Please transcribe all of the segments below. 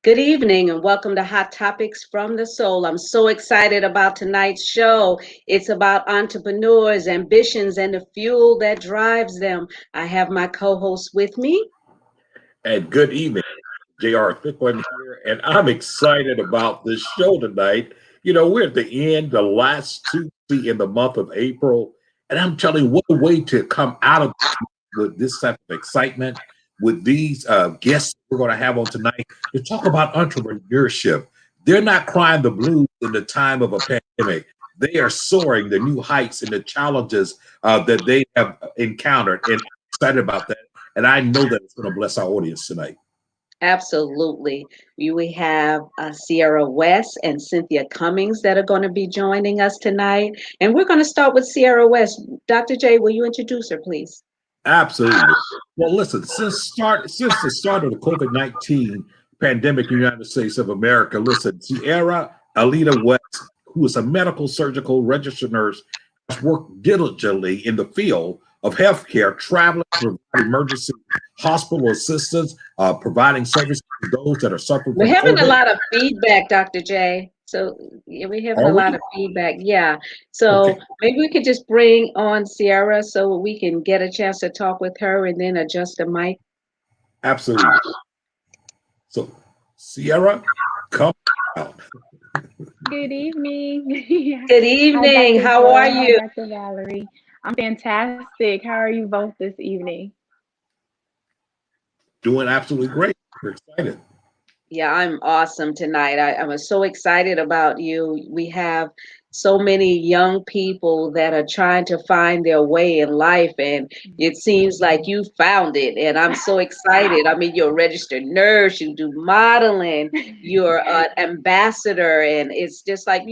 Good evening and welcome to Hot Topics from the Soul. I'm so excited about tonight's show. It's about entrepreneurs, ambitions, and the fuel that drives them. I have my co-host with me. And good evening, J.R. Thicklin here, and I'm excited about this show tonight. We're at the end, the last Tuesday in the month of April, and I'm telling you, what a way to come out of with this type of excitement with these guests we're going to have on tonight to talk about entrepreneurship. They're not crying the blues in the time of a pandemic. They are soaring the new heights and the challenges that they have encountered, and I'm excited about that. And I know that it's going to bless our audience tonight. Absolutely. We have Sierra West and Cynthia Cummings that are going to be joining us tonight. And we're going to start with Sierra West. Dr. J, will you introduce her, please? Absolutely. Well, listen, since the start of the COVID-19 pandemic in the United States of America, listen, Sierra Alita West, who is a medical surgical registered nurse, has worked diligently in the field of healthcare, traveling to provide emergency hospital assistance, providing services to those that are suffering We're from having a COVID. lot of feedback, Dr. J. So yeah, we're having a Are lot we? of feedback. Yeah. So Okay, maybe we could just bring on Sierra so we can get a chance to talk with her and then adjust the mic. absolutely. So, Sierra, come out. Good evening. Good Hi, evening. Dr. How are Joy. Hi, you? Dr. Valerie. I'm fantastic. How are you both this evening? Doing absolutely great. We're excited. Yeah, I'm awesome tonight. I'm so excited about you. We have so many young people that are trying to find their way in life, and it seems like you found it. And I'm so excited. I mean, you're a registered nurse, you do modeling, you're an ambassador, and it's just like,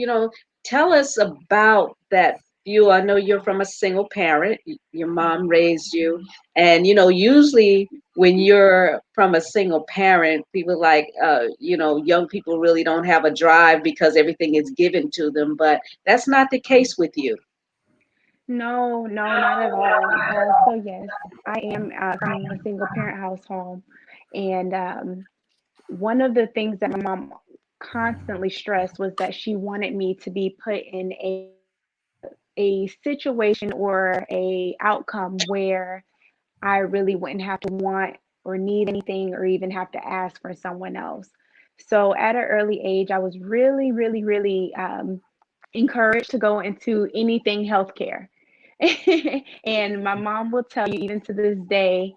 tell us about that view. I know you're from a single parent, your mom raised you, and usually when you're from a single parent, people like, young people really don't have a drive because everything is given to them. But that's not the case with you. No, no, not at all. So yes, I am from a single parent household, and one of the things that my mom constantly stressed was that she wanted me to be put in a situation or a outcome where I really wouldn't have to want or need anything or even have to ask for someone else. So at an early age, I was really, really, really encouraged to go into anything healthcare. And my mom will tell you, even to this day,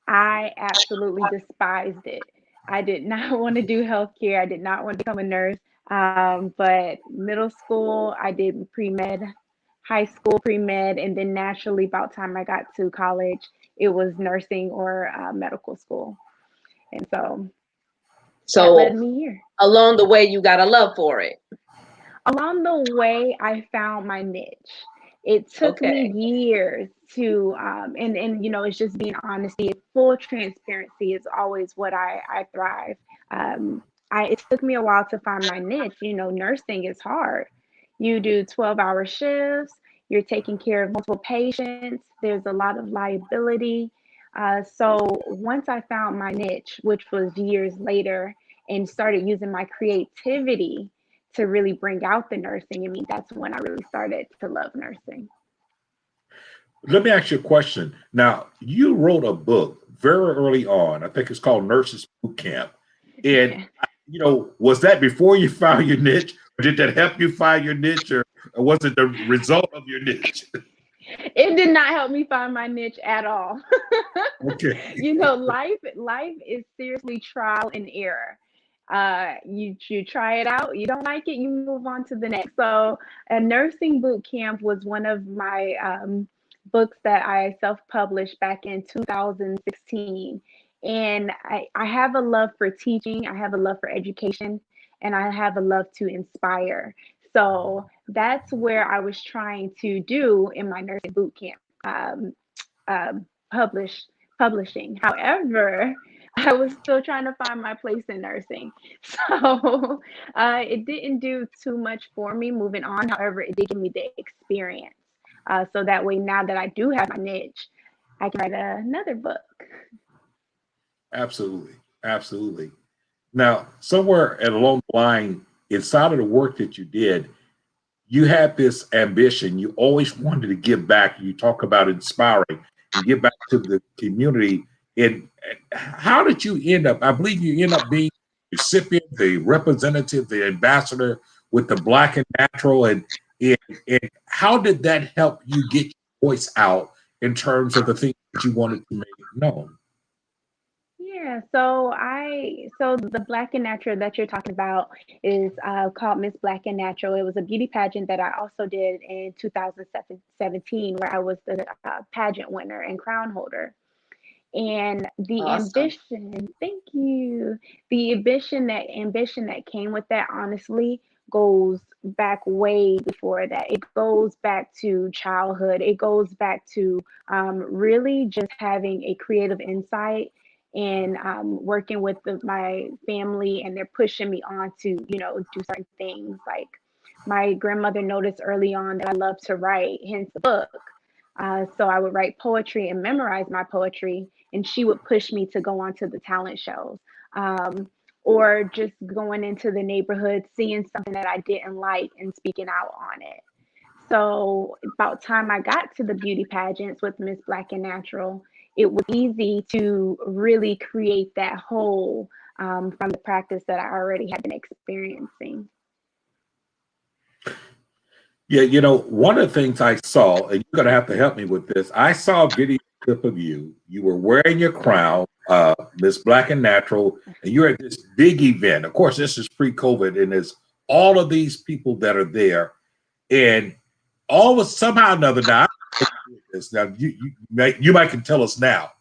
I absolutely despised it. I did not want to do healthcare. I did not want to become a nurse. But middle school, I did pre med, high school pre med, and then naturally, about time I got to college, it was nursing or medical school. And so that So led me here. along the way, you got a love for it. Along the way, I found my niche. It took me Okay. years to, and it's just being honesty. Full transparency is always what I thrive. Um, it took me a while to find my niche. Nursing is hard. You do 12-hour shifts. You're taking care of multiple patients. There's a lot of liability. So once I found my niche, which was years later, and started using my creativity to really bring out the nursing in me, that's when I really started to love nursing. Let me ask you a question. Now, you wrote a book very early on. I think it's called Nurses Boot Camp. And, was that before you found your niche? Or did that help you find your niche? Or was it the result of your niche? It did not help me find my niche at all. Okay. Life is seriously trial and error. You try it out, you don't like it, you move on to the next. So a nursing boot camp was one of my books that I self-published back in 2016. And I have a love for teaching, I have a love for education, and I have a love to inspire. So that's where I was trying to do in my nursing boot camp. Um, publish Publishing. However, I was still trying to find my place in nursing. So it didn't do too much for me moving on. However, it did give me the experience. So that way, now that I do have my niche, I can write another book. Absolutely. Absolutely. Now, somewhere along the line, inside of the work that you did, you had this ambition. You always wanted to give back. You talk about inspiring and give back to the community. And how did you end up? I believe you end up being the recipient, the representative, the ambassador with the Black and Natural. And, and how did that help you get your voice out in terms of the things that you wanted to make known? Yeah, so the Black and Natural that you're talking about is called Miss Black and Natural. It was a beauty pageant that I also did in 2017, where I was the pageant winner and crown holder. And the Awesome. ambition, thank you, the ambition that came with that, honestly, goes back way before that. It goes back to childhood. It goes back to really just having a creative insight and working with my family, and they're pushing me on to, do certain things. Like, my grandmother noticed early on that I love to write, hence the book. So I would write poetry and memorize my poetry, and she would push me to go on to the talent shows, um, or just going into the neighborhood, seeing something that I didn't like and speaking out on it. So about time I got to the beauty pageants with Miss Black and Natural, it was easy to really create that whole, from the practice that I already had been experiencing. Yeah, one of the things I saw, and you're going to have to help me with this. I saw a video clip of you. You were wearing your crown, Miss Black and Natural, and you're at this big event. Of course, this is pre-COVID, and there's all of these people that are there, and all of somehow or another. Now, this now you might can tell us now,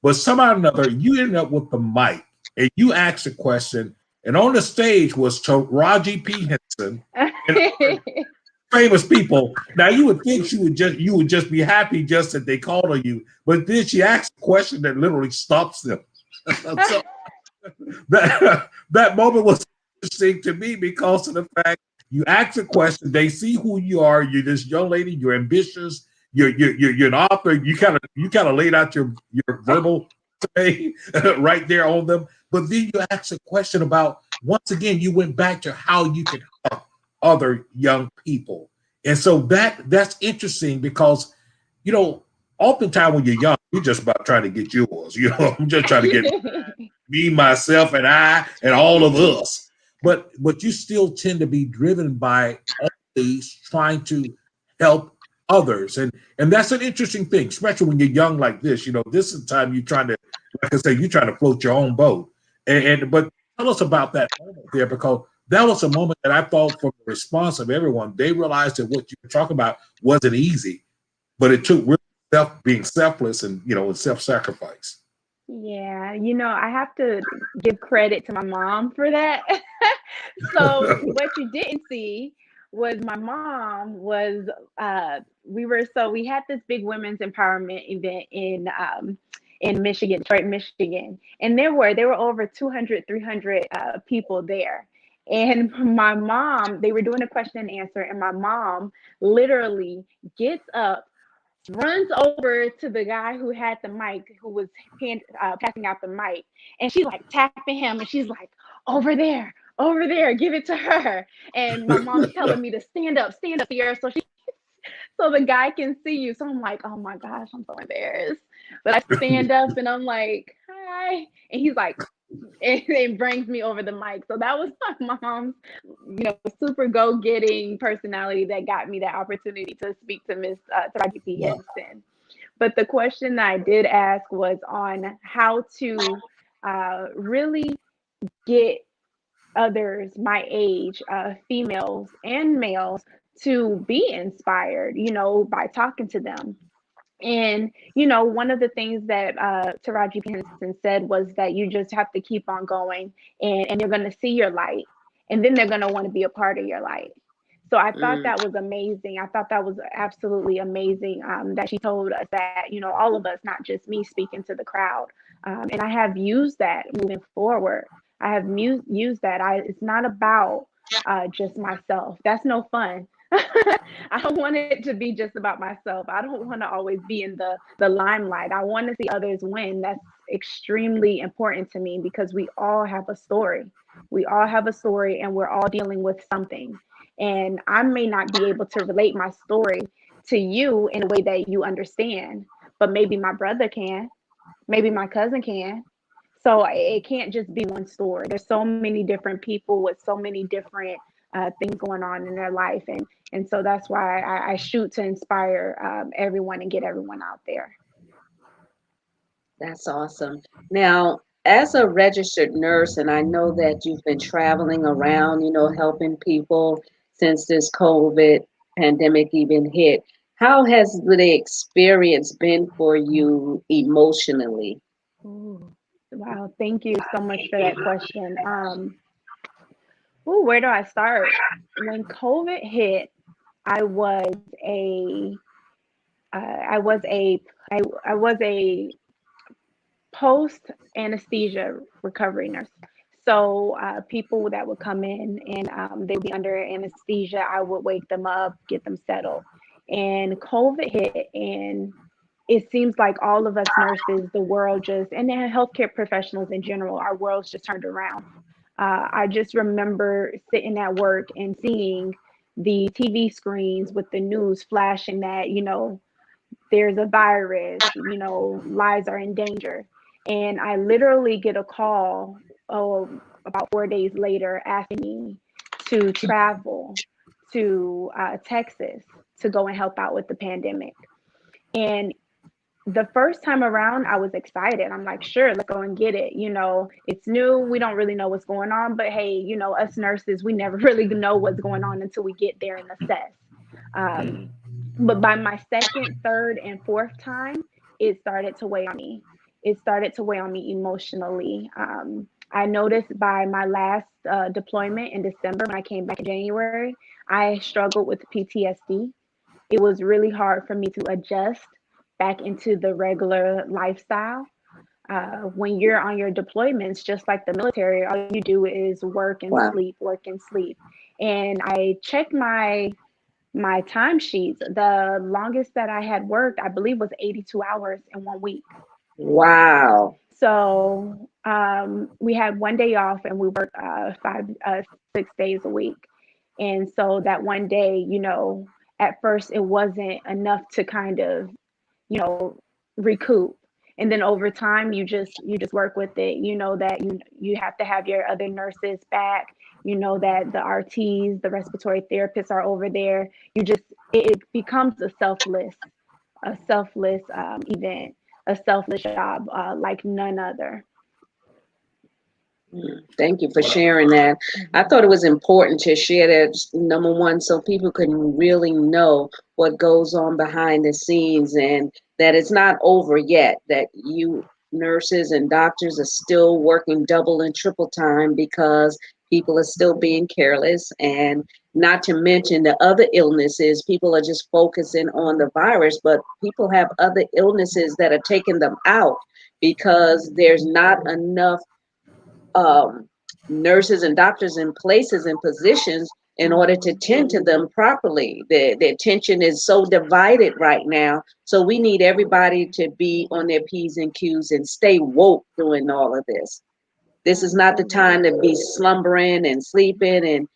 but somehow or another you ended up with the mic, and you asked a question, and on the stage was Taraji P Henson and famous people. Now you would think you would just be happy just that they called on you, but then she asked a question that literally stops them. So that moment was interesting to me because of the fact you ask a question, they see who you are. You're this young lady. You're ambitious. You're an author. You kind of laid out your verbal today right there on them. But then you ask a question about, once again, you went back to how you can help other young people. And so that's interesting because, you know, oftentimes when you're young, you're just about trying to get yours. I'm just trying to get me, myself, and I, and all of us. But you still tend to be driven by always trying to help others, and that's an interesting thing, especially when you're young like this. This is the time you're trying to, like I say, you're trying to float your own boat. And but tell us about that moment there, because that was a moment that I thought, from the response of everyone, they realized that what you were talking about wasn't easy, but it took really being selfless and self-sacrifice. Yeah, I have to give credit to my mom for that. So what you didn't see was my mom was we had this big women's empowerment event in Michigan, Detroit, Michigan. And there were over 200, 300 people there. And my mom, they were doing a question and answer, and my mom literally gets up, runs over to the guy who had the mic, who was passing out the mic, and she's like tapping him, and she's like, over there, give it to her. And my mom's telling me to stand up here, so the guy can see you. So I'm like, oh my gosh, I'm so embarrassed. But I stand up and I'm like, hi, and he's like, and it brings me over the mic. So that was my mom's, super go-getting personality that got me that opportunity to speak to Miss Taraji P. Wow. Henson. But the question that I did ask was on how to really get others my age, females and males, to be inspired, by talking to them. And, one of the things that Taraji P. Henson said was that you just have to keep on going, and you're going to see your light, and then they're going to want to be a part of your light. So I thought Mm, that was amazing. I thought that was absolutely amazing, that she told us that, all of us, not just me speaking to the crowd. And I have used that moving forward. I have used that. It's not about just myself. That's no fun. I don't want it to be just about myself. I don't want to always be in the limelight. I want to see others win. That's extremely important to me because we all have a story. We all have a story and we're all dealing with something. And I may not be able to relate my story to you in a way that you understand, but maybe my brother can, maybe my cousin can. So it can't just be one story. There's so many different people with so many different things going on in their life, and so that's why I shoot to inspire everyone and get everyone out there. That's awesome. Now, as a registered nurse, and I know that you've been traveling around, helping people since this COVID pandemic even hit, how has the experience been for you emotionally? Ooh, wow, thank you so much for that question. Ooh, where do I start? When COVID hit, I was a I was a I was a post anesthesia recovery nurse. So people that would come in and they would be under anesthesia, I would wake them up, get them settled. And COVID hit, and it seems like all of us nurses, the world just, and then healthcare professionals in general, our worlds just turned around. I just remember sitting at work and seeing the TV screens with the news flashing that, there's a virus, lives are in danger. And I literally get a call, about 4 days later asking me to travel to Texas to go and help out with the pandemic. And the first time around, I was excited. I'm like, sure, let's go and get it. It's new. We don't really know what's going on, but hey, us nurses, we never really know what's going on until we get there and assess. Um, Mhm. but by my second, third, and fourth time, it started to weigh on me. It started to weigh on me emotionally. I noticed by my last deployment in December, when I came back in January, I struggled with PTSD. It was really hard for me to adjust back into the regular lifestyle. When you're on your deployments, just like the military, all you do is work and Wow. sleep, work and sleep. And I checked my timesheets. The longest that I had worked, I believe, was 82 hours in 1 week. Wow. So we had one day off, and we worked 6 days a week. And so that one day, at first it wasn't enough to kind of, you know, recoup. And then over time, you just work with it. You know that you have to have your other nurses back. You know that the RTs, the respiratory therapists are over there. It becomes a selfless event, a selfless job like none other. Thank you for sharing that. I Mhm. thought it was important to share that, number one, so people can really know what goes on behind the scenes and that it's not over yet, that you nurses and doctors are still working double and triple time because people are still being careless. And not to mention the other illnesses, people are just focusing on the virus, but people have other illnesses that are taking them out because there's not enough um, nurses and doctors in places and positions in order to Mhm. tend to them properly. The attention is so divided right now. So we need everybody to be on their P's and Q's and stay woke during all of this. This is not the time to be slumbering and sleeping and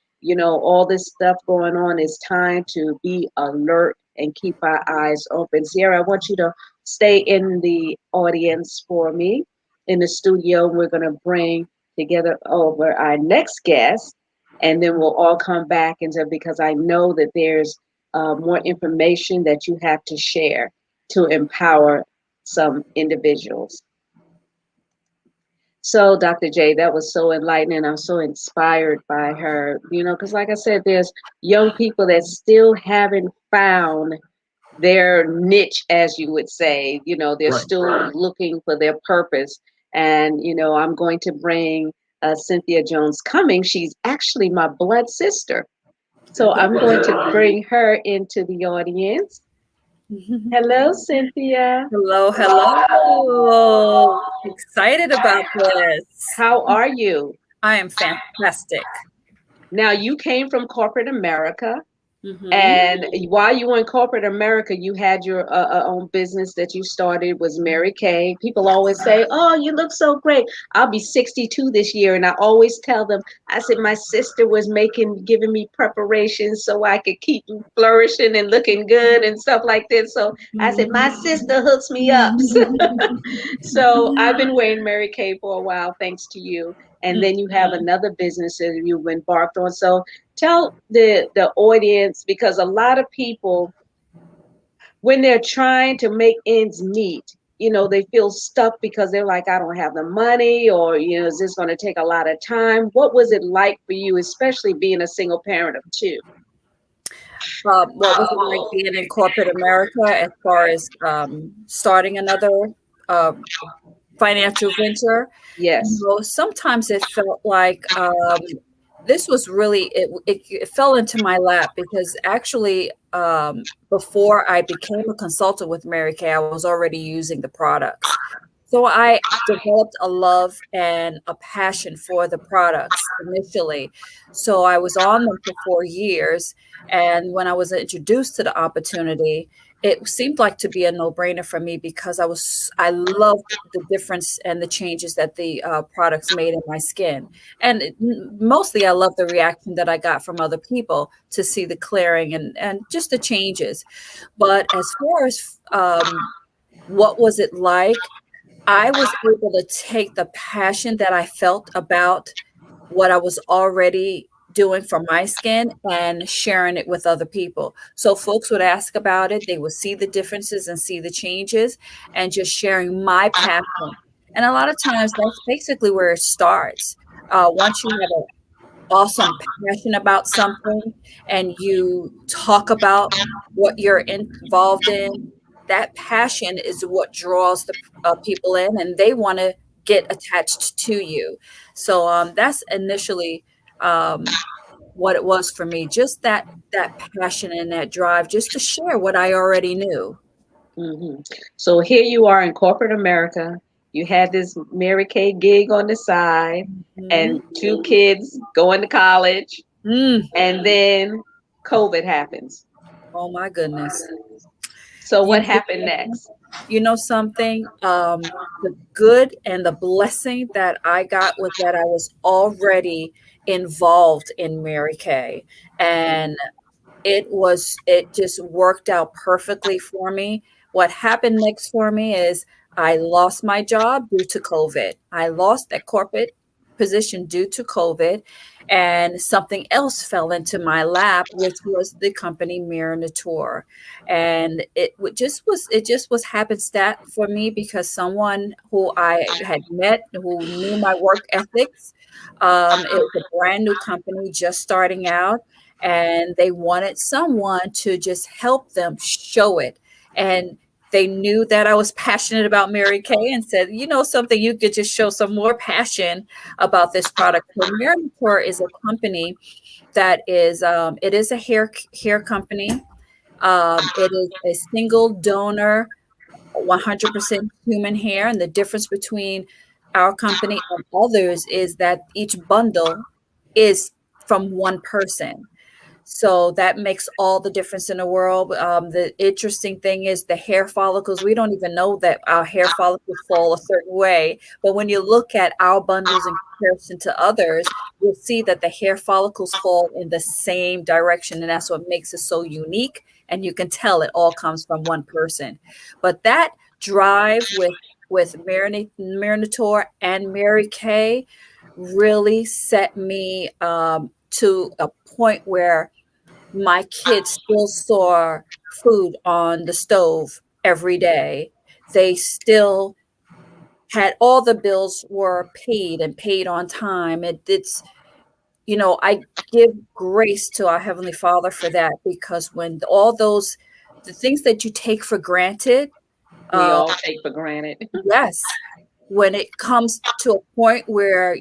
all this stuff going on. It's time to be alert and keep our eyes open. Sierra, I want you to stay in the audience for me in the studio. We're going to bring together over our next guest, and then we'll all come back into because I know that there's more information that you have to share to empower some individuals. So, Dr. J, that was so enlightening. I'm so inspired by her, because like I said, there's young people that still haven't found their niche, as you would say. They're Right. still looking for their purpose. And, I'm going to bring Cynthia Jones Cummings. She's actually my blood sister. So I'm going to bring her into the audience. Hello, Cynthia. Hello, hello. Excited about this. How are you? I am fantastic. Now, you came from corporate America. Mm-hmm. And while you were in corporate America, you had your own business that you started, was Mary Kay. People always say, "Oh, you look so great." I'll be 62 this year, and I always tell them, I said my sister was giving me preparations so I could keep flourishing and looking good and stuff like this. So I said my sister hooks me up. So I've been wearing Mary Kay for a while, thanks to you. And then you have another business that you've embarked on. So tell the audience, because a lot of people, when they're trying to make ends meet, they feel stuck because they're like, I don't have the money, or is this going to take a lot of time? What was it like for you, especially being a single parent of two? What was it like being in corporate America as far as starting another uh, financial venture? Yes. Sometimes it felt like this was really it fell into my lap because actually before I became a consultant with Mary Kay, I was already using the products. So I developed a love and a passion for the products initially. So I was on them for 4 years. And when I was introduced to the opportunity, it seemed like to be a no-brainer for me because I loved the difference and the changes that the products made in my skin. And mostly I love the reaction that I got from other people to see the clearing and just the changes. But as far as what was it like? I was able to take the passion that I felt about what I was already doing for my skin and sharing it with other people. So folks would ask about it, they would see the differences and see the changes and just sharing my passion. And a lot of times that's basically where it starts. Once you have an awesome passion about something and you talk about what you're involved in, that passion is what draws the people in and they want to get attached to you. So that's initially what it was for me, just that passion and that drive just to share what I already knew. hmm So here you are in corporate America. You had this Mary Kay gig on the side, Mhm. and two kids going to college, Mm. and then COVID happens. Oh my goodness. So You what know happened next? something? The good and the blessing that I got was that I was already involved in Mary Kay. And it just worked out perfectly for me. What happened next for me is I lost my job due to COVID. I lost that corporate position due to COVID, and something else fell into my lap, which was the company Mirror Tour. And it just was happenstance for me because someone who I had met who knew my work ethics. It was a brand new company just starting out and they wanted someone to just help them show it. And they knew that I was passionate about Mary Kay and said, something, you could just show some more passion about this product. So Mary Kay is a company that it is a hair company. It is a single donor, 100% human hair. And the difference between our company and others is that each bundle is from one person. So that makes all the difference in the world. The interesting thing is the hair follicles. We don't even know that our hair follicles fall a certain way. But when you look at our bundles in comparison to others, you'll see that the hair follicles fall in the same direction. And that's what makes it so unique. And you can tell it all comes from one person. But that drive with Marinator and Mary Kay really set me to a point where my kids still saw food on the stove every day. They still had all the bills were paid and paid on time. I give grace to our Heavenly Father for that because when all the things that you take for granted, We uh, all take for granted. yes, when it comes to a point where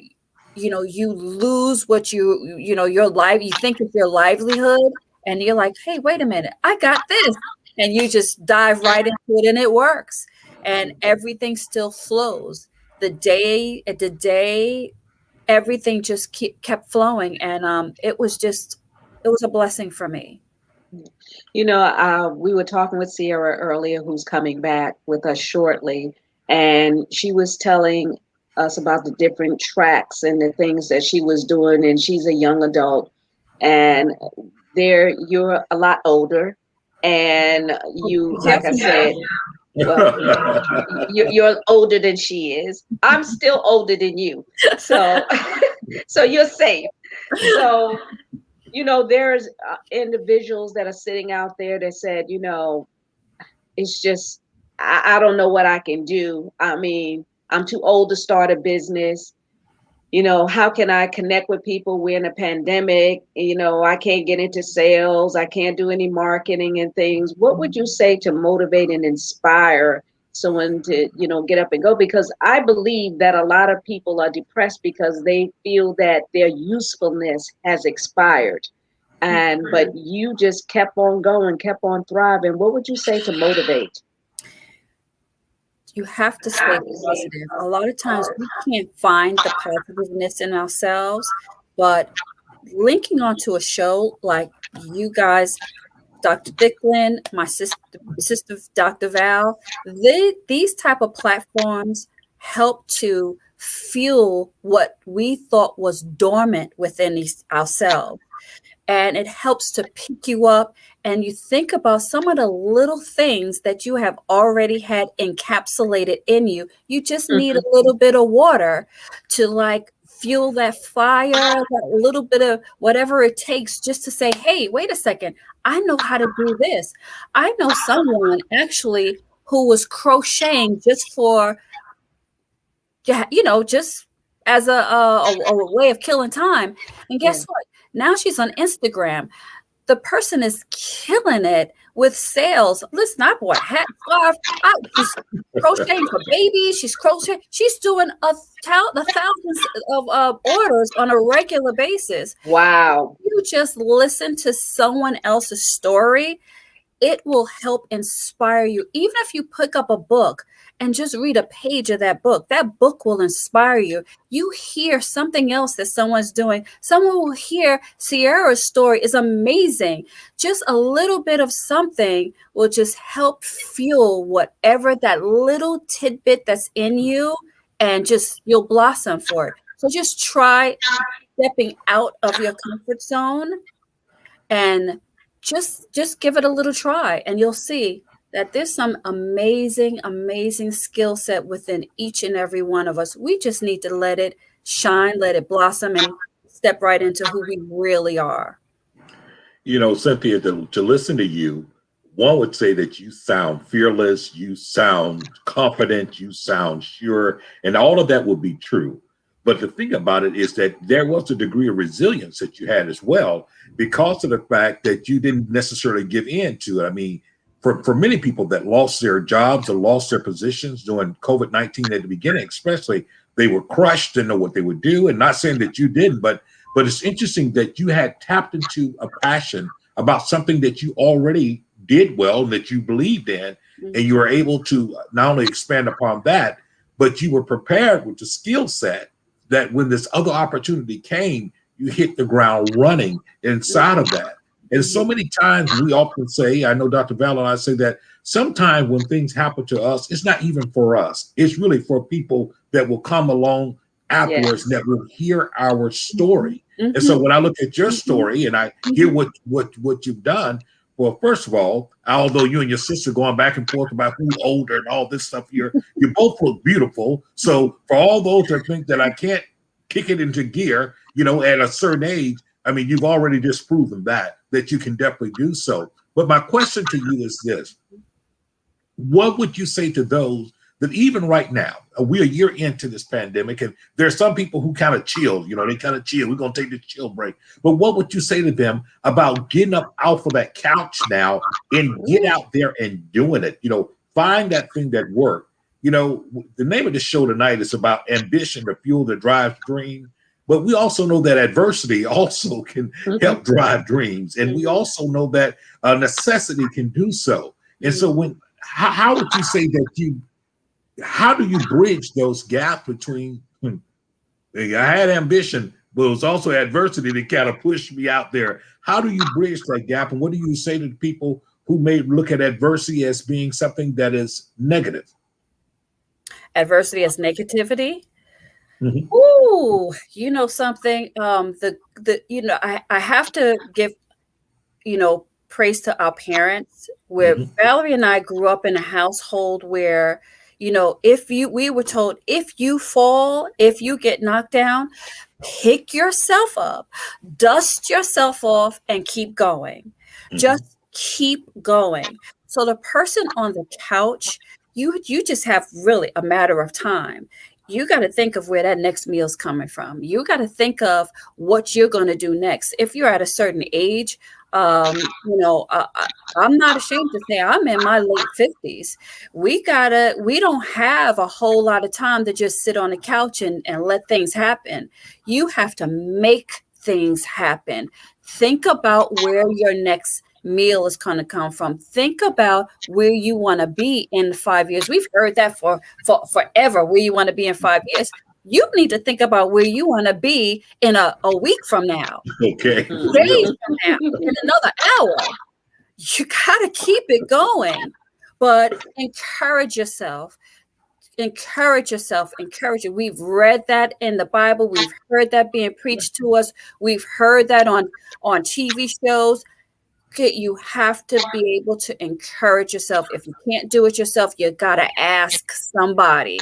you lose what your life, you think it's your livelihood, and you're like, hey, wait a minute, I got this, and you just dive right into it and it works and everything still flows. The day everything just kept flowing, and it was a blessing for me. We were talking with Sierra earlier, who's coming back with us shortly, and she was telling us about the different tracks and the things that she was doing, and she's a young adult, and you're a lot older, and Oh, you, be like I careful said, now. well, you're older than she is. I'm still older than you, so so you're safe. So there's individuals that are sitting out there that said, it's just, I don't know what I can do. I mean, I'm too old to start a business. How can I connect with people? We're in a pandemic. I can't get into sales. I can't do any marketing and things. What would you say to motivate and inspire someone to, get up and go? Because I believe that a lot of people are depressed because they feel that their usefulness has expired. And but you just kept on going, kept on thriving. What would you say to motivate? You have to stay positive. A lot of times we can't find the positiveness in ourselves, but linking onto a show like you guys, Dr. Dicklin, my sister Dr. Val, these type of platforms help to fuel what we thought was dormant within ourselves, and it helps to pick you up, and you think about some of the little things that you have already had encapsulated in you. You just need a Mhm. little bit of water to like fuel that fire, that little bit of whatever it takes, just to say, hey, wait a second, I know how to do this. I know someone actually who was crocheting just for, yeah, just as a way of killing time. And Yeah. guess what? Now she's on Instagram. The person is killing it with sales. Listen, I bought a hat, scarf. She's crocheting for babies. She's crocheting. She's doing the thousands of orders on a regular basis. Wow. You just listen to someone else's story, it will help inspire you. Even if you pick up a book and just read a page of that book will inspire you. You hear something else that someone's doing. Someone will hear Sierra's story is amazing. Just a little bit of something will just help fuel whatever that little tidbit that's in you, and just you'll blossom for it. So just try stepping out of your comfort zone, and just give it a little try, and you'll see that there's some amazing skill set within each and every one of us. We just need to let it shine, let it blossom, and step right into who we really are. Cynthia, to listen to you, one would say that you sound fearless, you sound confident, you sound sure, and all of that would be true. But the thing about it is that there was a degree of resilience that you had as well, because of the fact that you didn't necessarily give in to it. I mean, for many people that lost their jobs or lost their positions during COVID-19 at the beginning, especially, they were crushed, didn't know what they would do. And not saying that you didn't, but it's interesting that you had tapped into a passion about something that you already did well and that you believed in, and you were able to not only expand upon that, but you were prepared with the skill set that when this other opportunity came, you hit the ground running inside of that. And so many times we often say, I know Dr. Val and I say that sometimes when things happen to us, it's not even for us. It's really for people that will come along afterwards Yes. that will hear our story. And so Mhm. when I look at your Mhm. story and I hear Mhm. what you've done, well, first of all, although you and your sister going back and forth about who's older and all this stuff, you both look beautiful. So for all those that think that I can't kick it into gear, at a certain age, I mean, you've already just proven that you can definitely do so. But my question to you is this: what would you say to those that even right now, we're a year into this pandemic, and there's some people who kind of chill, they kind of chill. We're going to take this chill break. But what would you say to them about getting up out of that couch now and get out there and doing it? Find that thing that worked. The name of the show tonight is about ambition, the fuel that drives dream. But we also know that adversity also can help drive dreams. And we also know that necessity can do so. And so how would you say that how do you bridge those gaps between, I had ambition, but it was also adversity that kind of pushed me out there. How do you bridge that gap? And what do you say to the people who may look at adversity as being something that is negative? Adversity as negativity. Mhm. Ooh, you know something. I have to give praise to our parents. Where Mhm. Valerie and I grew up in a household where, if we were told, if you fall, if you get knocked down, pick yourself up, dust yourself off, and keep going. Mhm. Just keep going. So the person on the couch, you just have really a matter of time. You got to think of where that next meal's coming from. You got to think of what you're going to do next. If you're at a certain age, I'm not ashamed to say I'm in my late 50s. We don't have a whole lot of time to just sit on the couch and let things happen. You have to make things happen. Think about where your next meal is going to come from. Think about where you want to be in 5 years. We've heard that for forever, where you want to be in 5 years. You need to think about where you want to be in a week from now, Okay. days from now, in another hour. You got to keep it going, but encourage it. We've read that in the Bible. We've heard that being preached to us. We've heard that on TV shows. Okay, you have to be able to encourage yourself. If you can't do it yourself, you got to ask somebody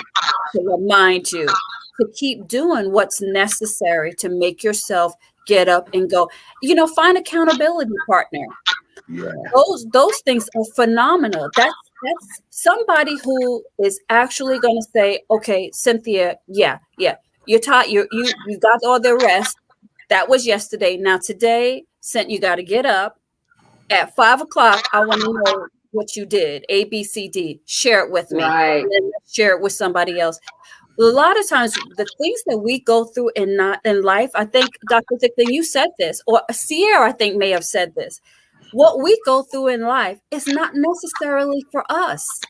to remind you to keep doing what's necessary to make yourself get up and go. Find accountability partner. Yeah. Those things are phenomenal. That's somebody who is actually going to say, okay, Cynthia, yeah, you're tired. You got all the rest. That was yesterday. Now today, you got to get up at 5 o'clock. I want to know what you did. A, B, C, D. Share it with me. Right. And then share it with somebody else. A lot of times, the things that we go through in life, I think, Dr. Thicklin, you said this, or Sierra, I think, may have said this. What we go through in life is not necessarily for us.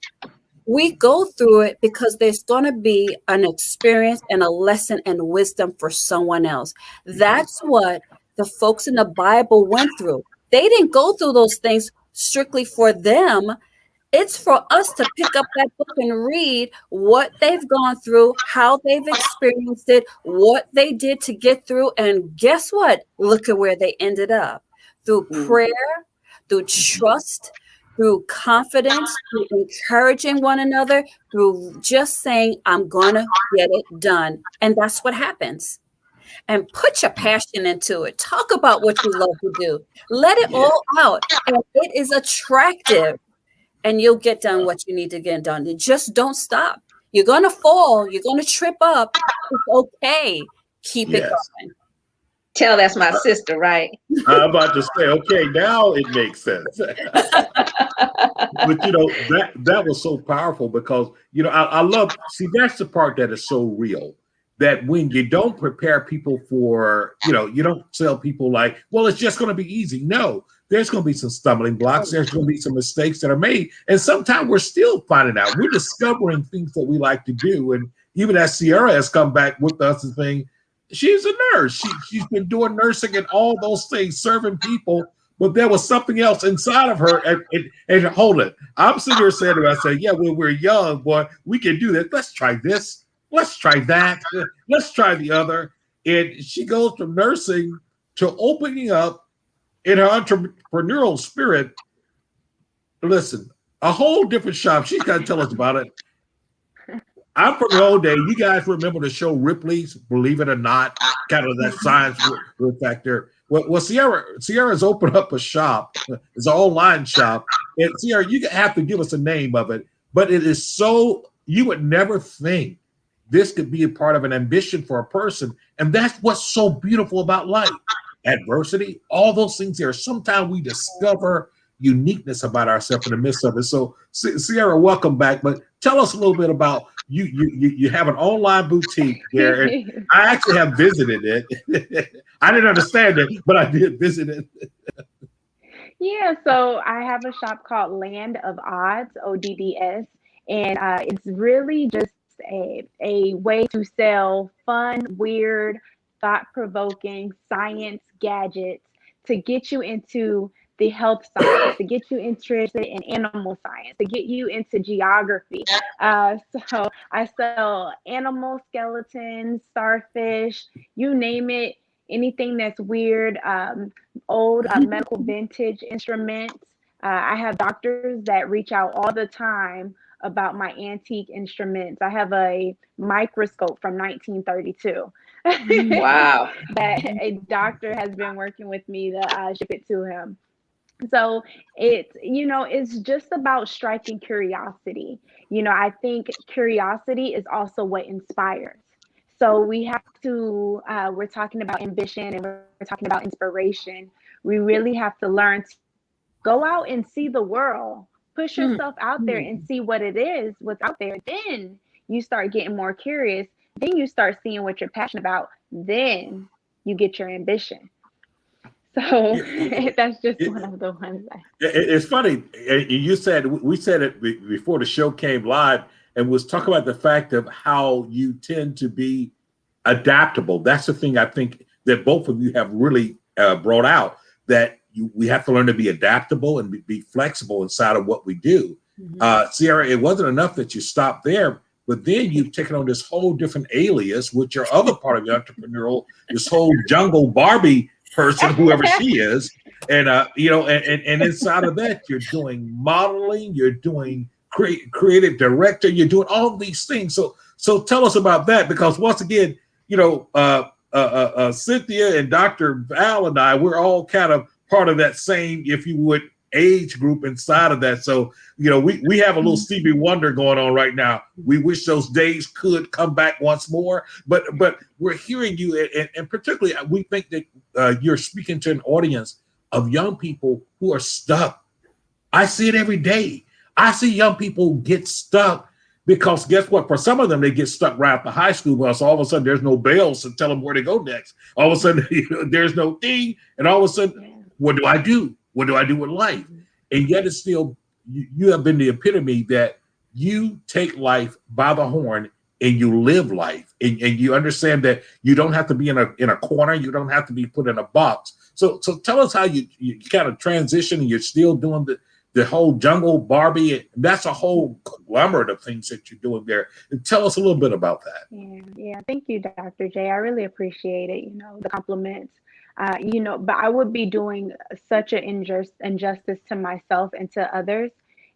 We go through it because there's going to be an experience and a lesson and wisdom for someone else. That's what the folks in the Bible went through. They didn't go through those things strictly for them. It's for us to pick up that book and read what they've gone through, how they've experienced it, what they did to get through. And guess what? Look at where they ended up. Through prayer, through trust, through confidence, through encouraging one another, through just saying, I'm going to get it done. And that's what happens. And put your passion into it. Talk about what you love to do. Let it Yeah. all out. And it is attractive. And you'll get done what you need to get done. And just don't stop. You're going to fall. You're going to trip up. It's okay. Keep it Yes. going. Tell that's my sister, right? I'm about to say, okay, now it makes sense. But that was so powerful because I love, see, that's the part that is so real, that when you don't prepare people for, you don't tell people like, well, it's just going to be easy. No, there's going to be some stumbling blocks. There's going to be some mistakes that are made, and sometimes we're still finding out. We're discovering things that we like to do. And even as Sierra has come back with us and saying, she's a nurse. She's been doing nursing and all those things, serving people. But there was something else inside of her. And hold it. I'm sitting here saying to myself, yeah, when we're young, boy, we can do that. Let's try this. Let's try that. Let's try the other. And she goes from nursing to opening up in her entrepreneurial spirit. Listen, a whole different shop. She's got to tell us about it. I'm from the old day. You guys remember the show Ripley's, Believe It or Not, kind of that science factor. Well, Sierra's opened up a shop. It's an online shop. And Sierra, you have to give us a name of it. But it is so, you would never think this could be a part of an ambition for a person. And that's what's so beautiful about life. Adversity, all those things there. Sometimes we discover uniqueness about ourselves in the midst of it. So Sierra, welcome back. But tell us a little bit about you have an online boutique there, and I actually have visited it. I didn't understand it, but I did visit it. Yeah, so I have a shop called Land of Odds, ODDS, and it's really just a way to sell fun, weird, thought-provoking science gadgets to get you into the health science, to get you interested in animal science, to get you into geography. So I sell animal skeletons, starfish, you name it, anything that's weird, old medical vintage instruments. I have doctors that reach out all the time about my antique instruments. I have a microscope from 1932 Wow. that a doctor has been working with me to ship it to him. So it's just about striking curiosity. I think curiosity is also what inspires. So we have to, we're talking about ambition and we're talking about inspiration. We really have to learn to go out and see the world, push yourself out there and see what it is, what's out there. Then you start getting more curious. Then you start seeing what you're passionate about. Then you get your ambition. So that's just one of the ones. It's funny. You said, we said it before the show came live, and was talking about the fact of how you tend to be adaptable. That's the thing I think that both of you have really brought out, that we have to learn to be adaptable and be flexible inside of what we do. Sierra, it wasn't enough that you stopped there, but then you've taken on this whole different alias, with your other part of your entrepreneurial, this whole jungle Barbie person, whoever she is. And and inside of that, you're doing modeling, you're doing creative director, you're doing all these things. So tell us about that, because once again, Cynthia and Dr. Val and I, we're all kind of part of that same, if you would, age group inside of that. So we have a little Stevie Wonder going on right now. We wish those days could come back once more, but we're hearing you, and particularly we think that you're speaking to an audience of young people who are stuck. I see it every day. I see young people get stuck because guess what? For some of them, they get stuck right after high school bus. All of a sudden, there's no bells to tell them where to go next. All of a sudden, there's no thing. And all of a sudden, what do I do? What do I do with life? And yet it's still, you have been the epitome that you take life by the horn and you live life. And you understand that you don't have to be in a corner. You don't have to be put in a box. So tell us how you kind of transition, and you're still doing the whole jungle Barbie. That's a whole conglomerate of things that you're doing there. And tell us a little bit about that. Yeah. Thank you, Dr. J. I really appreciate it. The compliments. But I would be doing such an injustice to myself and to others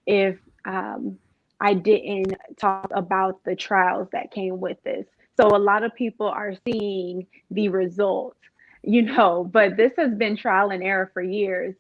if I didn't talk about the trials that came with this. So a lot of people are seeing the results, but this has been trial and error for years.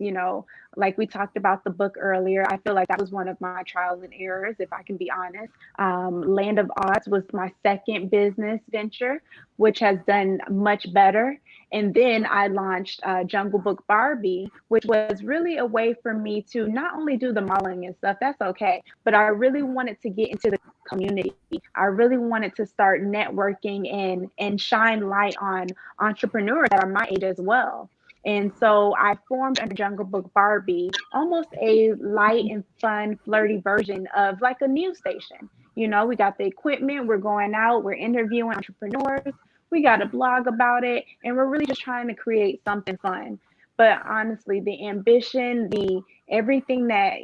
Like we talked about the book earlier, I feel like that was one of my trials and errors, if I can be honest. Land of Odds was my second business venture, which has done much better. And then I launched Jungle Book Barbie, which was really a way for me to not only do the modeling and stuff, that's okay, but I really wanted to get into the community. I really wanted to start networking and shine light on entrepreneurs that are my age as well. And so I formed under Jungle Book Barbie, almost a light and fun, flirty version of like a news station. We got the equipment, we're going out, we're interviewing entrepreneurs, we got a blog about it, and we're really just trying to create something fun. But honestly, the ambition, the everything that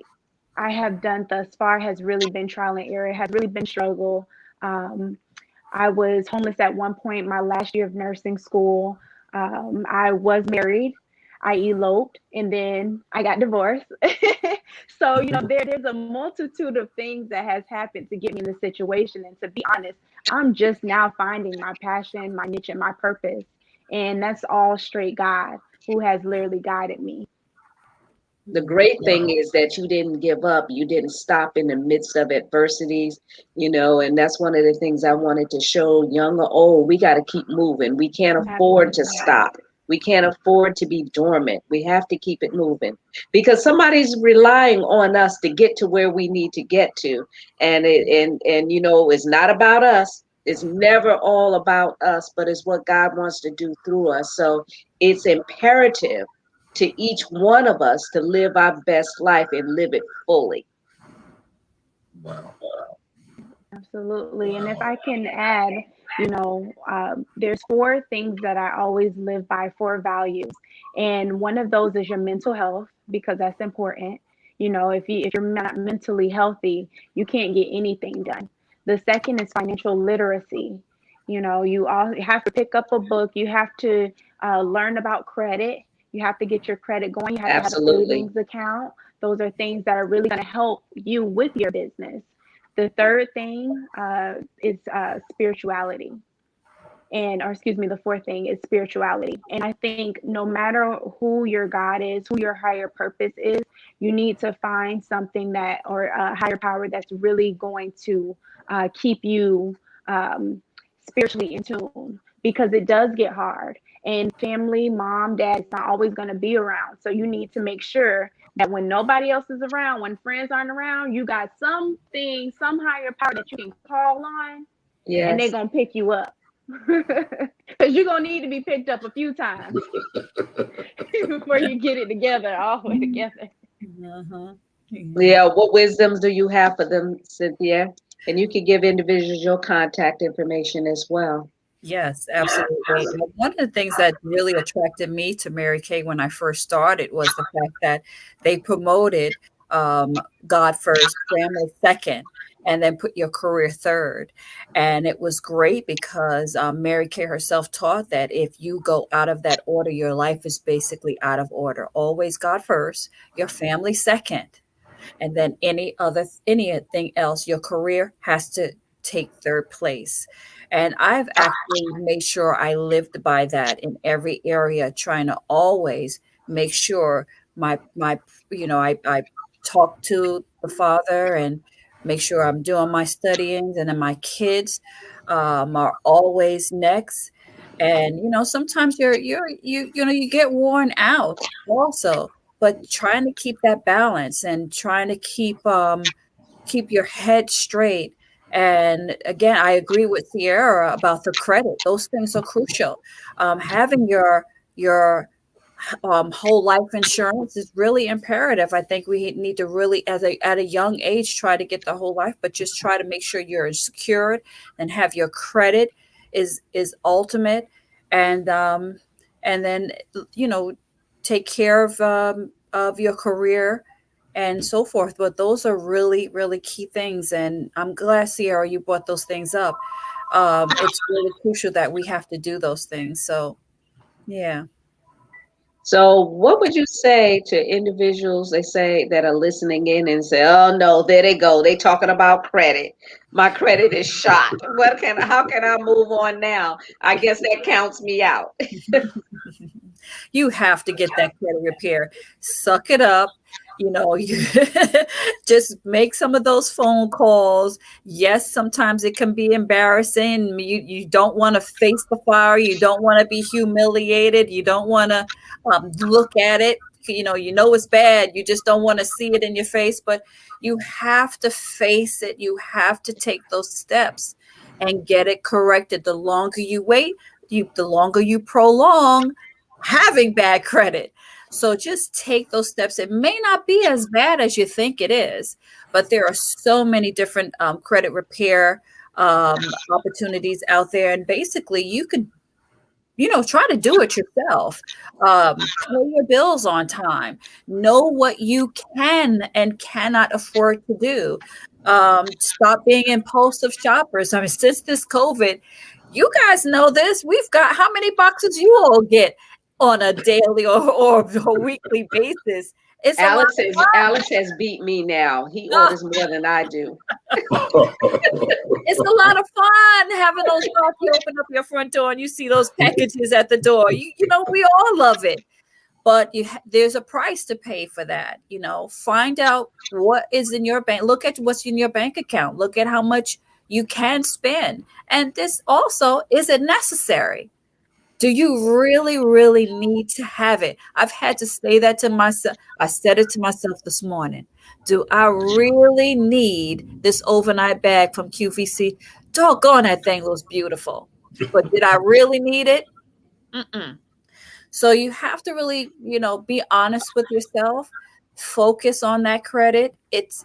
I have done thus far has really been trial and error, has really been struggle. I was homeless at one point, my last year of nursing school. I was married, I eloped, and then I got divorced. So, there's a multitude of things that has happened to get me in this situation. And to be honest, I'm just now finding my passion, my niche, and my purpose. And that's all straight God who has literally guided me. The great thing is that you didn't give up. You didn't stop in the midst of adversities, and that's one of the things I wanted to show, young or old. We got to keep moving. We can't afford to stop. We can't afford to be dormant. We have to keep it moving because somebody's relying on us to get to where we need to get to. And it's not about us. It's never all about us, but it's what God wants to do through us. So it's imperative to each one of us to live our best life and live it fully. Wow. Absolutely. And if I can add, There's four things that I always live by, four values. And one of those is your mental health, because that's important. If you're not mentally healthy, you can't get anything done. The second is financial literacy. You all have to pick up a book. You have to learn about credit. You have to get your credit going. You have to have a Absolutely. savings account. Those are things that are really going to help you with your business. The third thing is spirituality. Or excuse me, the fourth thing is spirituality. And I think no matter who your God is, who your higher purpose is, you need to find something or a higher power that's really going to keep you spiritually in tune, because it does get hard. And family, mom, dad, it's not always going to be around. So you need to make sure that when nobody else is around, when friends aren't around, you got something, some higher power that you can call on, and they're Yes. going to pick you up. Because you're going to need to be picked up a few times before you get it together, all the way together. Uh-huh. Yeah. What wisdoms do you have for them, Cynthia? And you can give individuals your contact information as well. Yes, absolutely. And one of the things that really attracted me to Mary Kay when I first started was the fact that they promoted God first, family second, and then put your career third. And it was great because Mary Kay herself taught that if you go out of that order, your life is basically out of order. Always God first, your family second, and then anything else, your career has to take third place. And I've actually made sure I lived by that in every area, trying to always make sure my I talk to the Father and make sure I'm doing my studying, and then my kids are always next. And sometimes you get worn out also, but trying to keep that balance and trying to keep your head straight. And again, I agree with Sierra about the credit. Those things are crucial. Having your whole life insurance is really imperative. I think we need to really, at a young age, try to get the whole life, but just try to make sure you're secured and have your credit is ultimate. And then take care of your career and so forth. But those are really, really key things. And I'm glad, Sierra, you brought those things up. It's really crucial that we have to do those things. So, yeah. So, what would you say to individuals they say that are listening in and say, "Oh no, there they go. They talking about credit. My credit is shot. How can I move on now? I guess that counts me out." You have to get that credit repair. Suck it up. You just make some of those phone calls. Yes, sometimes it can be embarrassing. You don't want to face the fire. You don't want to be humiliated. You don't want to look at it. It's bad. You just don't want to see it in your face, but you have to face it. You have to take those steps and get it corrected. The longer you wait, the longer you prolong having bad credit. So just take those steps. It may not be as bad as you think it is, but there are so many different credit repair opportunities out there. And basically, you could, try to do it yourself. Pay your bills on time. Know what you can and cannot afford to do. Stop being impulsive shoppers. I mean, since this COVID, you guys know this. We've got how many boxes you all get on a daily or weekly basis. It's a lot Alex of has fun. Alex has beat me now. He Ah, orders more than I do. it's a lot of fun having those thoughts. You open up your front door and you see those packages at the door. We all love it. But there's a price to pay for that. Find out what is in your bank. Look at what's in your bank account. Look at how much you can spend. And this also, is it necessary? Do you really, really need to have it? I've had to say that to myself. I said it to myself this morning. Do I really need this overnight bag from QVC? Doggone, that thing looks beautiful. But did I really need it? Mm-mm. So you have to really, be honest with yourself. Focus on that credit. It's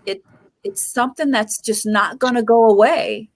something that's just not going to go away.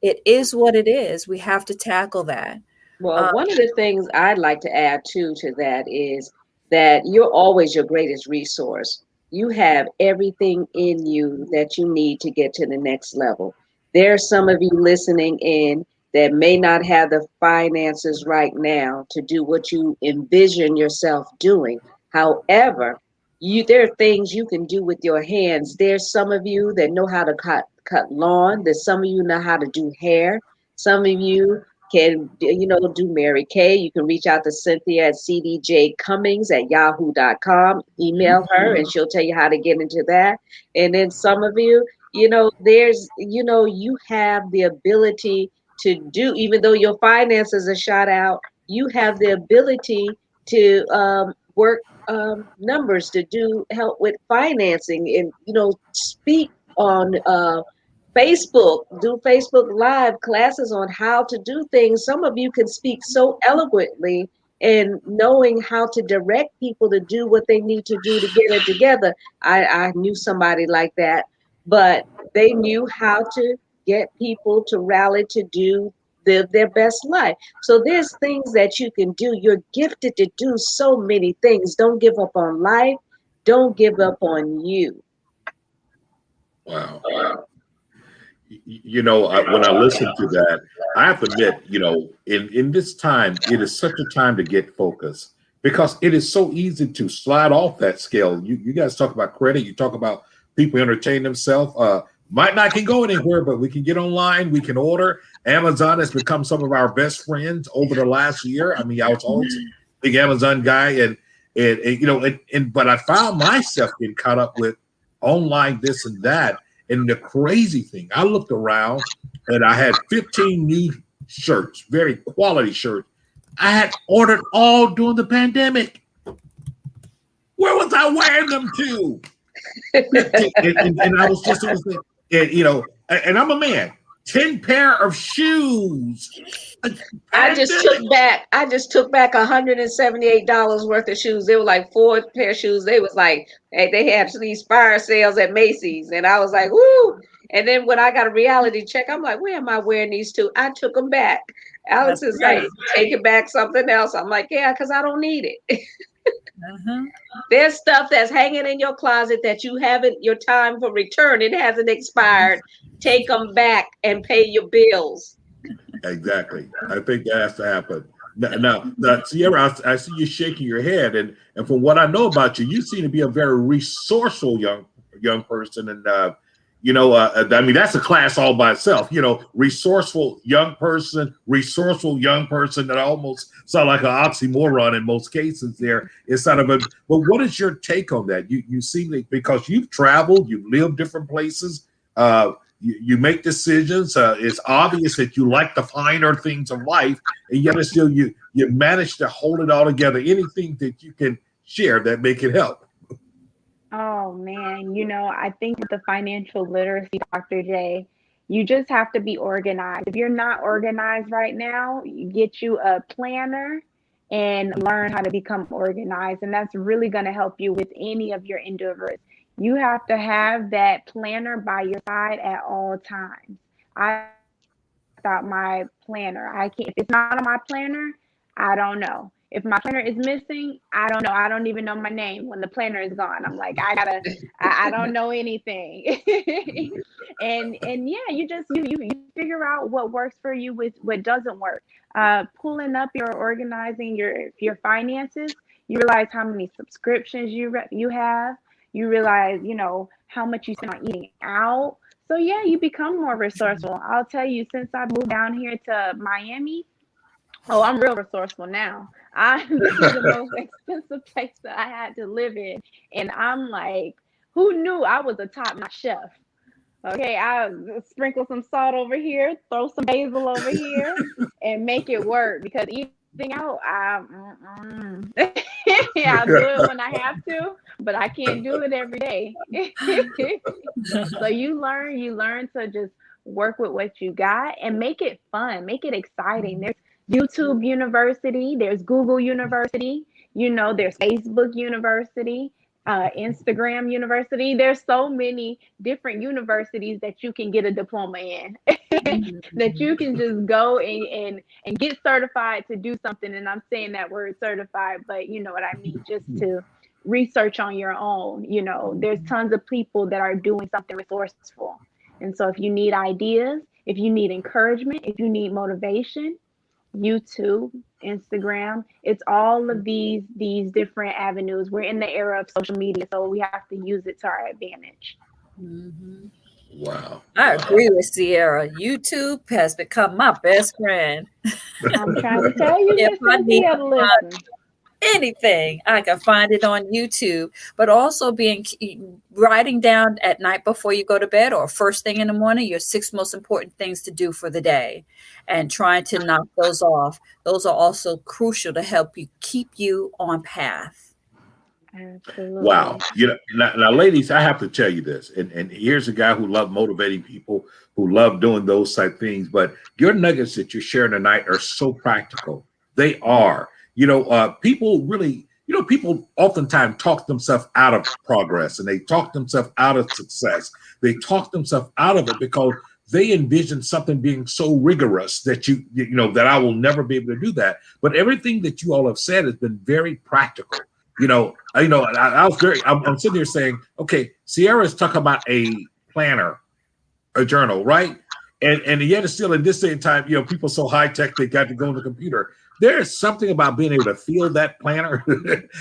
it is what it is. We have to tackle that. Well, Um, one of the things I'd like to add too to that is that you're always your greatest resource. You have everything in you that you need to get to the next level. There are some of you listening in that may not have the finances right now to do what you envision yourself doing. However, there are things you can do with your hands. There's some of you that know how to cut lawn. There's some of you know how to do hair. Some of you can do Mary Kay. You can reach out to Cynthia at cdjcummings at yahoo.com. Email her and she'll tell you how to get into that. And then some of you, you have the ability to do, even though your finances are shot out, you have the ability to work numbers, to do help with financing, and speak on Facebook, do Facebook Live classes on how to do things. Some of you can speak so eloquently and knowing how to direct people to do what they need to do to get it together. I knew somebody like that, but they knew how to get people to rally to live their best life. So there's things that you can do. You're gifted to do so many things. Don't give up on life. Don't give up on you. Wow. When I listen to that, I have to admit, in this time, it is such a time to get focused because it is so easy to slide off that scale. You guys talk about credit, you talk about people entertain themselves. Might not can go anywhere, but we can get online, we can order. Amazon has become some of our best friends over the last year. I mean, I was always a big Amazon guy, but I found myself getting caught up with online this and that. And the crazy thing, I looked around and I had 15 new shirts, very quality shirts. I had ordered all during the pandemic. Where was I wearing them to? And I was just, it was like, and I'm a man. 10 pair of shoes. I just took back $178 worth of shoes. They were like 4 pair of shoes. They was like, hey, they had these fire sales at Macy's, and I was like, woo. And then when I got a reality check, I'm like, where am I wearing these to? I took them back. Alex That's is right. like, take it back, something else. I'm like, yeah, because I don't need it. Uh-huh. There's stuff that's hanging in your closet that you haven't, your time for return, it hasn't expired. Take them back and pay your bills. Exactly. I think that has to happen. Now, Sierra, I see you shaking your head, and from what I know about you, you seem to be a very resourceful young person, and I mean that's a class all by itself. Resourceful young person, that almost sound like an oxymoron in most cases. There, it's not of a. But what is your take on that? You seem like, because you've traveled, you've lived different places. You make decisions. It's obvious that you like the finer things of life, and yet still you manage to hold it all together. Anything that you can share that make it help. Oh man, I think with the financial literacy, Dr. J, you just have to be organized. If you're not organized right now, you get you a planner and learn how to become organized. And that's really going to help you with any of your endeavors. You have to have that planner by your side at all times. I without my planner. I can't, if it's not on my planner, I don't know. If my planner is missing, I don't know. I don't even know my name when the planner is gone. I'm like, I don't know anything. and yeah, you figure out what works for you with what doesn't work. Pulling up your organizing your finances, you realize how many subscriptions you have. You realize, how much you spend on eating out. So yeah, you become more resourceful. I'll tell you, since I moved down here to Miami, oh, I'm real resourceful now. This is the most expensive place that I had to live in, and I'm like, who knew I was a top-notch chef? Okay, I sprinkle some salt over here, throw some basil over here, and make it work. Because eating out, I'll do it when I have to, but I can't do it every day. So you learn to just work with what you got and make it fun, make it exciting. There's YouTube University, there's Google University, there's Facebook University, Instagram University. There's so many different universities that you can get a diploma in. that you can just go and get certified to do something. And I'm saying that word certified, but you know what I mean, just to research on your own. You know, there's tons of people that are doing something resourceful. And so if you need ideas, if you need encouragement, if you need motivation, YouTube, Instagram, it's all of these different avenues. We're in the era of social media, so we have to use it to our advantage. Mhm. Wow. I Wow. agree with Sierra. YouTube has become my best friend. I'm trying to tell you, If Miss I need Cynthia, listen. anything, I can find it on YouTube. But also writing down at night before you go to bed or first thing in the morning your 6 most important things to do for the day, and trying to knock those off. Those are also crucial to help you keep you on path. Wow. Absolutely. Now, ladies, I have to tell you this. And here's a guy who loved motivating people, who loved doing those type things. But your nuggets that you're sharing tonight are so practical. They are. People really, people oftentimes talk themselves out of progress, and they talk themselves out of success. They talk themselves out of it because they envision something being so rigorous that that I will never be able to do that. But everything that you all have said has been very practical. I'm sitting here saying, okay, Sierra's talking about a planner, a journal, right? And yet it's still in this day and time, people so high tech, they got to go on the computer. There is something about being able to feel that planner.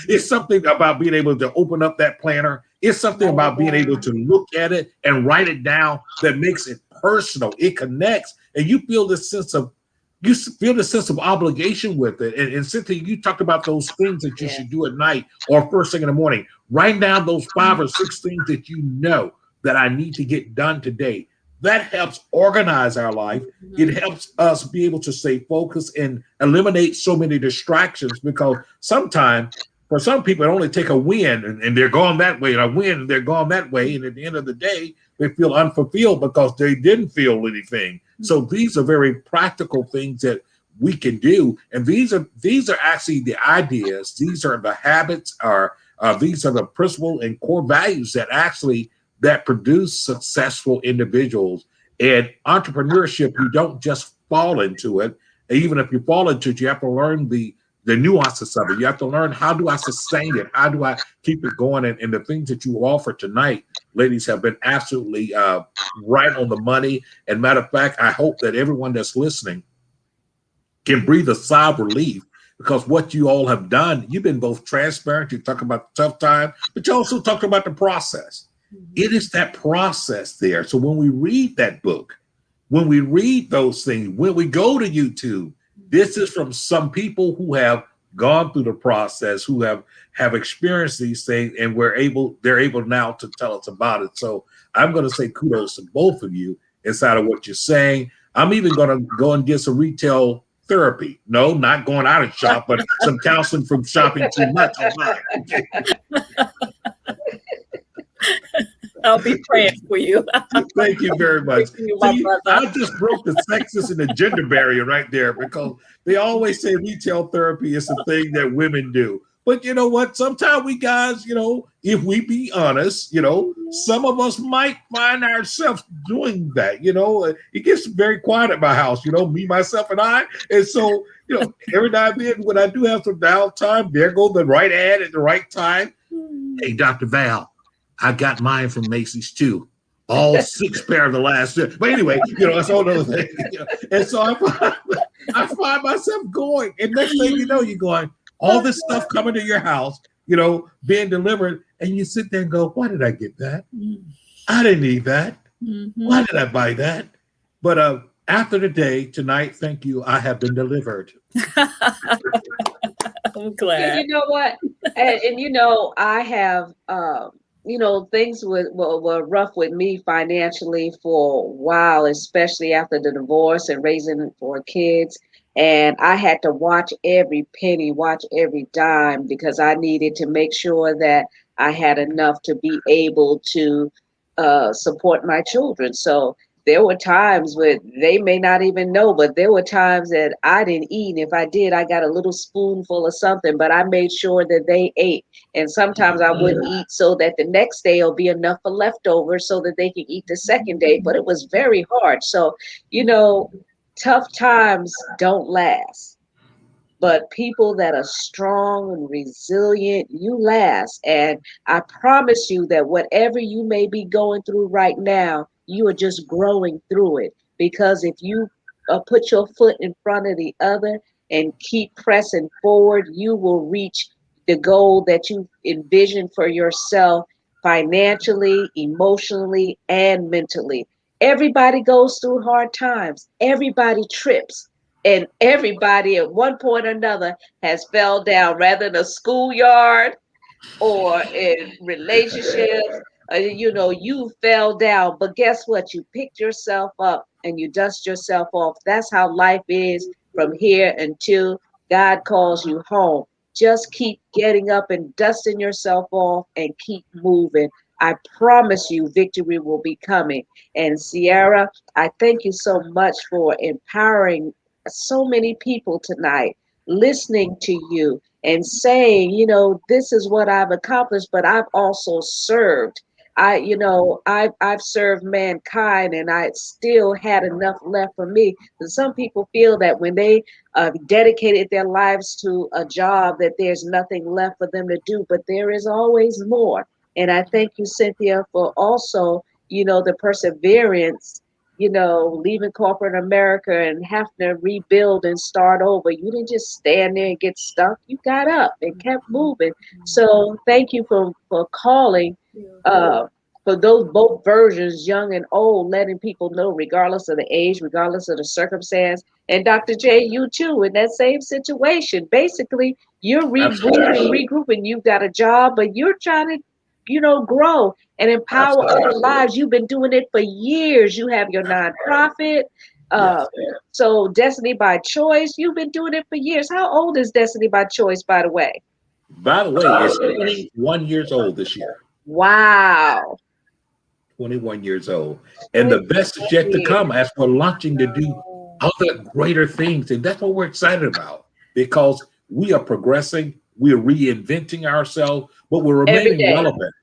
It's something about being able to open up that planner. It's something Write about it being able down. to look at it and write it down that makes it personal. It connects, and you feel the sense of obligation with it. And Cynthia, you talked about those things that you Yeah. should do at night or first thing in the morning. Write down those 5 or 6 things that you know that I need to get done today. That helps organize our life. It helps us be able to stay focused and eliminate so many distractions, because sometimes for some people it only take a win and they're going that way, and a win and they're going that way. And at the end of the day, they feel unfulfilled because they didn't feel anything. So these are very practical things that we can do. And these are actually the ideas. These are the habits, or these are the principles and core values that produce successful individuals. And entrepreneurship, you don't just fall into it. Even if you fall into it, you have to learn the nuances of it. You have to learn, how do I sustain it? How do I keep it going? And the things that you offer tonight, ladies, have been absolutely right on the money. And matter of fact, I hope that everyone that's listening can breathe a sigh of relief, because what you all have done, you've been both transparent. You talk about the tough time, but you also talk about the process. It is that process there. So when we read that book, when we read those things, when we go to YouTube, this is from some people who have gone through the process, who have experienced these things, and they're able now to tell us about it. So I'm going to say kudos to both of you inside of what you're saying. I'm even going to go and get some retail therapy. No, not going out and shop, but some counseling from shopping too much online. Okay. I'll be praying for you. Thank you very much. You, my See, brother. I just broke the sexist and the gender barrier right there, because they always say retail therapy is a thing that women do. But you know what? Sometimes we guys, if we be honest, some of us might find ourselves doing that. It gets very quiet at my house, me, myself, and I. And so, every now and then when I do have some downtime, there go the right ad at the right time. Hey, Dr. Val, I got mine from Macy's too. All 6 pair of the last year. But anyway, that's a whole other thing. And so I find myself going, and next thing you know, you're going, all this stuff coming to your house, being delivered, and you sit there and go, why did I get that? I didn't need that. Why did I buy that? But after the day tonight, thank you, I have been delivered. I'm glad. You know what? And I have, things were rough with me financially for a while, especially after the divorce and raising 4 kids. And I had to watch every penny, watch every dime, because I needed to make sure that I had enough to be able to support my children. So there were times where they may not even know, but there were times that I didn't eat. And if I did, I got a little spoonful of something, but I made sure that they ate. And sometimes I wouldn't eat so that the next day will be enough for leftovers so that they can eat the second day. But it was very hard. So, you know, tough times don't last. But people that are strong and resilient, you last. And I promise you that whatever you may be going through right now, you are just growing through it. Because if you put your foot in front of the other and keep pressing forward, you will reach the goal that you envision for yourself financially, emotionally, and mentally. Everybody goes through hard times, everybody trips, and everybody at one point or another has fell down, rather in a schoolyard or in relationships. You know, you fell down, but guess what? You picked yourself up and you dust yourself off. That's how life is from here until God calls you home. Just keep getting up and dusting yourself off and keep moving. I promise you, victory will be coming. And Sierra, I thank you so much for empowering so many people tonight, listening to you and saying, you know, this is what I've accomplished, but I've also served. I've served mankind, and I still had enough left for me. And some people feel that when they dedicated their lives to a job, that there's nothing left for them to do, but there is always more. And I thank you, Cynthia, for also, you know, the perseverance, you know, leaving corporate America and having to rebuild and start over. You didn't just stand there and get stuck. You got up and kept moving. So thank you for calling, uh, for those both versions, young and old, letting people know, regardless of the age, regardless of the circumstance. And Dr. J, you too, in that same situation. Basically, you're rebooting, regrouping. You've got a job, but you're trying to, you know, grow and empower other lives. You've been doing it for years. You have your nonprofit. Uh, so Destiny by Choice, you've been doing it for years. How old is Destiny by Choice, by the way? By the way, it's 21 years old this year. Wow. 21 years old. And the best is yet to come as we're launching to do other greater things. And that's what we're excited about, because we are progressing, we are reinventing ourselves, but we're remaining relevant.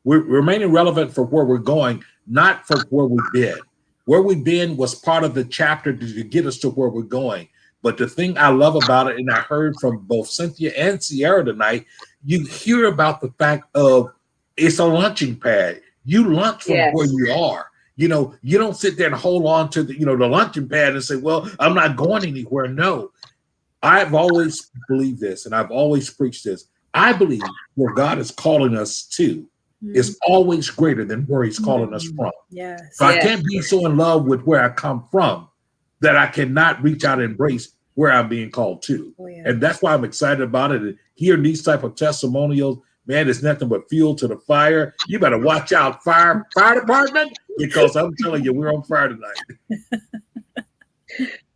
We're remaining relevant for where we're going, not for where we've been. Where we've been was part of the chapter to get us to where we're going. But the thing I love about it, and I heard from both Cynthia and Sierra tonight, you hear about the fact of it's a launching pad. You launch from where you are. You know, you don't sit there and hold on to the, you know, the launching pad and say, well, I'm not going anywhere. No, I've always believed this, and I've always preached this. I believe where God is calling us to is always greater than where he's calling us from. Yes. So I can't be so in love with where I come from that I cannot reach out and embrace where I'm being called to. And that's why I'm excited about it. And hearing these type of testimonials, man, it's nothing but fuel to the fire. You better watch out, fire department, because I'm telling you, we're on fire tonight.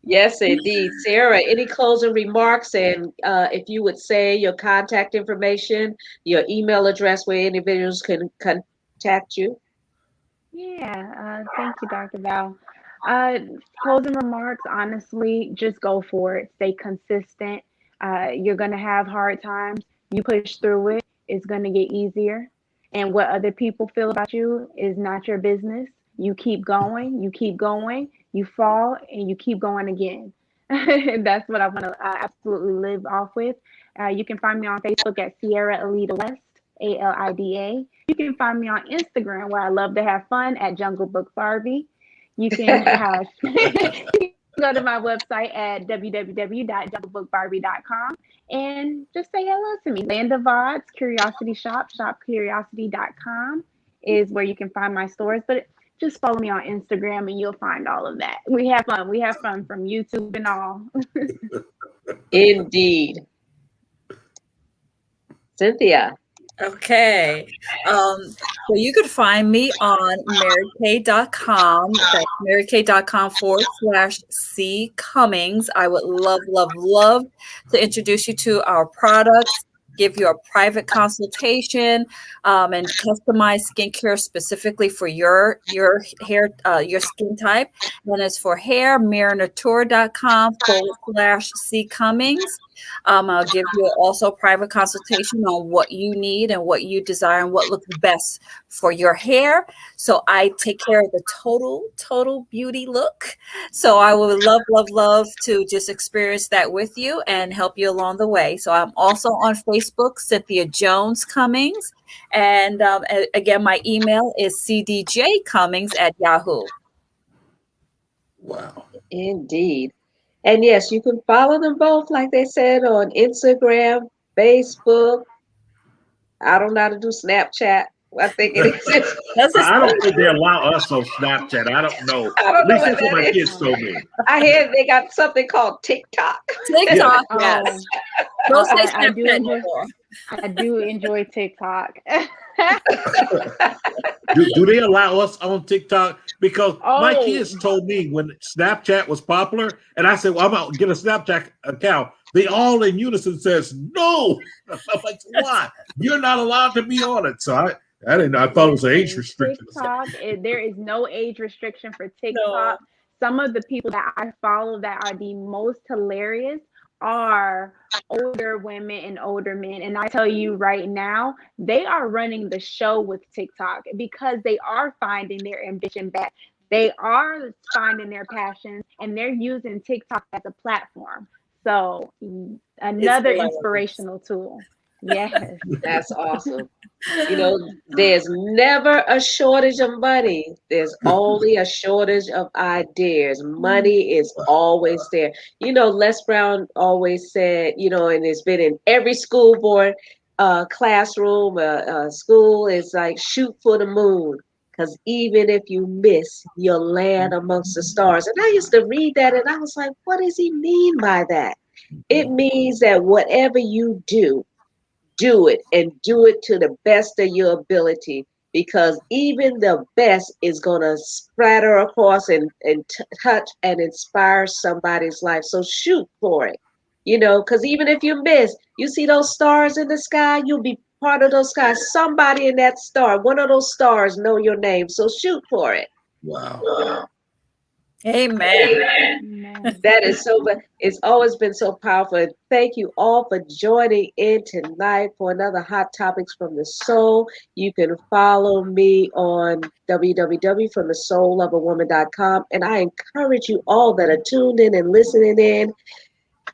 Yes, indeed. Sarah, any closing remarks? And if you would say your contact information, your email address where individuals can contact you. Yeah, thank you, Dr. Val. Closing remarks, honestly, just go for it. Stay consistent. You're going to have hard times. You push through it. It's going to get easier. And what other people feel about you is not your business. You keep going. You keep going. You fall and you keep going again. That's what I want to absolutely live off with. You can find me on Facebook at Sierra Alida West, ALIDA. You can find me on Instagram, where I love to have fun, at Jungle Book Barbie. You can go to my website at www.junglebookbarbie.com and just say hello to me. Land of Odds, Curiosity Shop, shopcuriosity.com is where you can find my stores. But just follow me on Instagram and you'll find all of that. We have fun. We have fun from YouTube and all. Indeed. Cynthia. Okay. So you could find me on marykay.com. That's marykay.com/C Cummings. I would love to introduce you to our products. give you a private consultation and customized skincare specifically for your hair, your skin type. And it's for hair, mirrornature.com/C Cummings. I'll give you also a private consultation on what you need and what you desire and what looks best for your hair. So I take care of the total beauty look. So I would love to just experience that with you and help you along the way. So I'm also on Facebook, Cynthia Jones Cummings. And again, my email is cdjcummings@yahoo. Wow. Indeed. And yes, you can follow them both, like they said, on Instagram, Facebook. I don't know how to do Snapchat. I think it exists. That's I don't think they allow us on Snapchat. I don't know. I don't At know least what that's what that my is. kids told me. I hear they got something called TikTok. Yeah. TikTok. Oh, Yes. Don't say I do Snapchat no enjoy. more. I do enjoy TikTok. Do they allow us on TikTok? Because my Oh, kids told me when Snapchat was popular, and I said, well, I'm out to get a Snapchat account. They all in unison says no. I'm like, why? You're not allowed to be on it. So I didn't know. I thought it was an age listen, restriction. TikTok, there is no age restriction for No. TikTok. Some of the people that I follow that are the most hilarious are older women and older men. And I tell you right now, they are running the show with TikTok because they are finding their ambition back. They are finding their passions and they're using TikTok as a platform. So, It's another hilarious. inspirational tool. Yes. That's awesome. You know, there's never a shortage of money. There's only a shortage of ideas. Money is always there. You know, Les Brown always said, you know, and it's been in every school board, classroom, school is like shoot for the moon. Because even if you miss, you'll land amongst the stars. And I used to read that and I was like, what does he mean by that? It means that whatever you do it and do it to the best of your ability because even the best is going to splatter across and touch and inspire somebody's life. So shoot for it, you know, because even if you miss, you see those stars in the sky, you'll be part of those stars. Somebody in that star, one of those stars know your name. So shoot for it. Wow. Amen. Amen. That is so, but it's always been so powerful. Thank you all for joining in tonight for another Hot Topics from the Soul. You can follow me on www.fromthesoulofAwoman.com. And I encourage you all that are tuned in and listening in,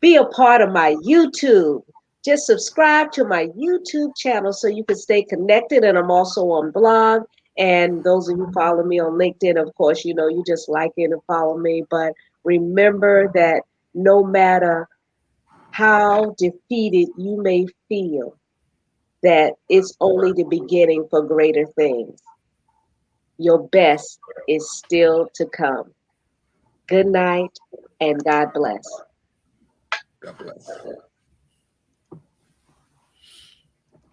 be a part of my YouTube. Just subscribe to my YouTube channel so you can stay connected. And I'm also on blog. And those of you who follow me on LinkedIn, of course, you know, you just like it and follow me. But remember that no matter how defeated you may feel, that it's only the beginning for greater things. Your best is still to come. Good night and God bless. God bless.